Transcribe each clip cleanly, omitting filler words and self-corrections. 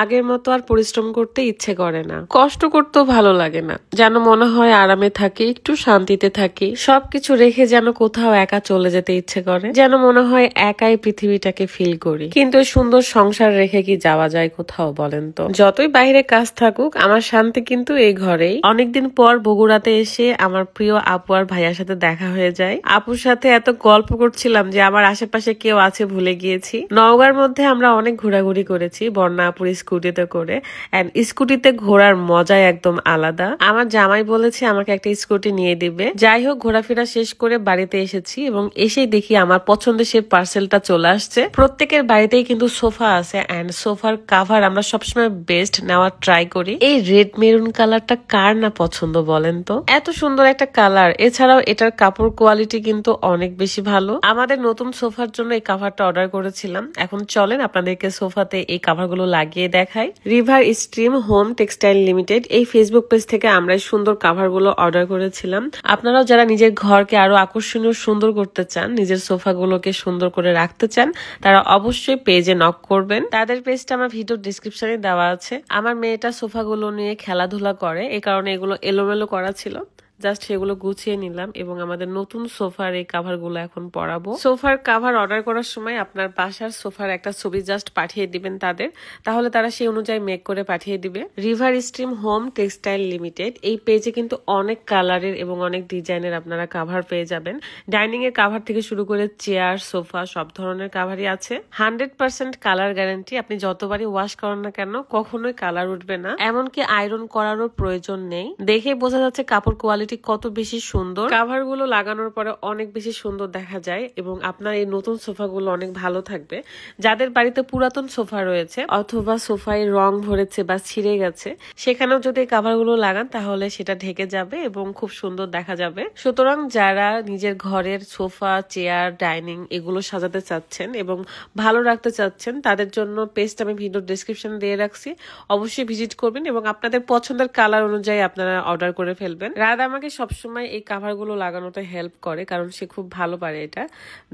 আগের মতো আর পরিশ্রম করতে ইচ্ছে করে না, কষ্ট করতেও ভালো লাগে না, যেন মনে হয় আরামে থাকি, একটু শান্তিতে থাকি। সবকিছু রেখে যেন কোথাও একা চলে যেতে ইচ্ছে করে, যেন মনে হয় একাই পৃথিবীটাকে ফিল করি। কিন্তু সুন্দর সংসার রেখে কি যাওয়া যায় কোথাও বলেন তো? যতই বাইরে কাজ থাকুক, আমার শান্তি কিন্তু এই ঘরেই। অনেকদিন পর বগুড়াতে এসে আমার প্রিয় আপু আর ভাইয়ার সাথে দেখা হয়ে যায়। আপুর সাথে এত গল্প করছিলাম যে আমার আশেপাশে কেউ আছে ভুলে গিয়েছি। নওগাঁর মধ্যে আমরা অনেক ঘোরাঘুরি করেছি বন্যা আপুর স্কুটিতে করে, এন্ড স্কুটিতে ঘোরার মজাই একদম আলাদা। আমার জামাই বলেছে আমাকে একটা স্কুটি নিয়ে দিবে। যাই হোক, ঘোরাফেরা শেষ করে বাড়িতে এসেছি এবং এসেই দেখি আমার পছন্দের সেই পার্সেলটা চলে আসছে। প্রত্যেকের বাড়িতেই কিন্তু সোফা আছে, এন্ড সোফার কাভার আমরা সবসময় বেস্ট নেওয়ার ট্রাই করি। এই রেড মেরুন কালারটা কার না পছন্দ বলেন তো? এত সুন্দর একটা কালার। এছাড়াও এটার কাপড় কোয়ালিটি কিন্তু অনেক বেশি ভালো। আমাদের নতুন সোফার জন্য এই কাভারটা অর্ডার করেছিলাম। এখন চলেন আপনাদেরকে সোফাতে এই কাভারগুলো লাগিয়ে দেখাই। River stream home textile limited এই ফেসবুক পেজ থেকে আমরা সুন্দর কাভারগুলো অর্ডার করেছিলাম। আপনারাও যারা নিজের ঘরকে আরো আকর্ষণীয় সুন্দর করতে চান, নিজের সোফাগুলোকে সুন্দর করে রাখতে চান, তারা অবশ্যই পেজে নক করবেন। তাদের পেজটা আমার ভিডিও ডিসক্রিপশনে দেওয়া আছে। আমার মেয়েটা সোফাগুলো নিয়ে খেলাধুলা করে, এই কারণে এগুলো এলোমেলো করা ছিল। জাস্ট সেগুলো গুছিয়ে নিলাম এবং আমাদের নতুন সোফার এই কাভার গুলো এখন পরাবো। সোফার কাভার অর্ডার করার সময় আপনার বাসার সোফার একটা ছবি জাস্ট পাঠিয়ে দিবেন তাদের, তাহলে তারা সেই অনুযায়ী মেক করে পাঠিয়ে দিবে। River stream home textile limited এই পেজে কিন্তু অনেক কালারের এবং অনেক ডিজাইনের আপনারা কাভার পেয়ে যাবেন। ডাইনিং এর কাভার থেকে শুরু করে চেয়ার, সোফা, সব ধরনের কাভারই আছে। 100% কালার গ্যারান্টি। আপনি যতবারই ওয়াশ করেন না কেন কখনোই কালার উঠবে না, এমনকি আয়রন করারও প্রয়োজন নেই। দেখে বোঝা যাচ্ছে কাপড় কোয়ালিটি কত বেশি সুন্দর। কাভার গুলো লাগানোর পরে অনেক বেশি সুন্দর দেখা যায় এবং আপনার এই নতুন সোফা গুলো অনেক ভালো থাকবে। যাদের বাড়িতে পুরাতন সোফা রয়েছে অথবা সোফায় রং ভরেছে বা ছিঁড়ে গেছে, সেখানেও যদি এই কাভার গুলো লাগান তাহলে সেটা ঢেকে যাবে এবং খুব সুন্দর দেখা যাবে। সুতরাং যারা নিজের ঘরের সোফা, চেয়ার, ডাইনিং এগুলো সাজাতে চাচ্ছেন এবং ভালো রাখতে চাচ্ছেন, তাদের জন্য পেজটা আমি ভিডিও ডেসক্রিপশনে দিয়ে রাখছি, অবশ্যই ভিজিট করবেন এবং আপনাদের পছন্দের কালার অনুযায়ী আপনারা অর্ডার করে ফেলবেন। রাত আমাকে সবসময় এই কাভার গুলো লাগানোতে হেল্প করে, কারণ সে খুব ভালো পারে এটা।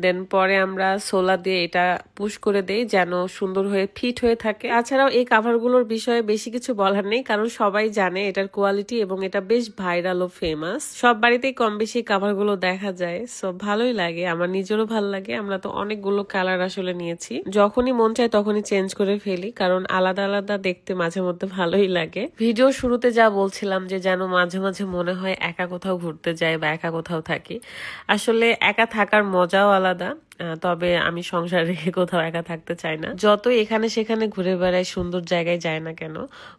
দেন পরে আমরা সোলা দিয়ে এটা পুশ করে দেই যেন সুন্দর হয়ে ফিট হয়ে থাকে। তাছাড়াও এই কাভার গুলোর বিষয়ে বেশি কিছু বলার নেই, কারণ সবাই জানে এটার কোয়ালিটি এবং এটা বেশ ভাইরাল ও ফেমাস। সব বাড়িতেই কম বেশি কাভার গুলো দেখা যায়, সো ভালোই লাগে, আমার নিজেরও ভালো লাগে। আমরা তো অনেকগুলো কালার আসলে নিয়েছি, যখনই মন চায় তখনই চেঞ্জ করে ফেলি, কারণ আলাদা আলাদা দেখতে মাঝে মধ্যে ভালোই লাগে। ভিডিও শুরুতে যা বলছিলাম যে যেন মাঝে মাঝে মনে হয় একা কোথাও ঘুরতে যাই বা একা কোথাও থাকি। আসলে একা থাকার মজাও আলাদা, তবে আমি সংসার রেখে কোথাও একা থাকতে চাই না। যতই এখানে সেখানে ঘুরে বেড়াই, সুন্দর জায়গায় যায় না কেন,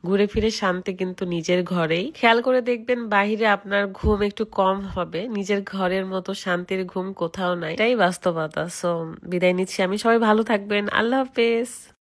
ঘুরে ফিরে শান্তি কিন্তু নিজের ঘরেই। খেয়াল করে দেখবেন বাহিরে আপনার ঘুম একটু কম হবে, নিজের ঘরের মতো শান্তির ঘুম কোথাও নাই। এটাই বাস্তবতা। সো বিদায় নিচ্ছি আমি, সবাই ভালো থাকবেন, আল্লাহ হাফেজ।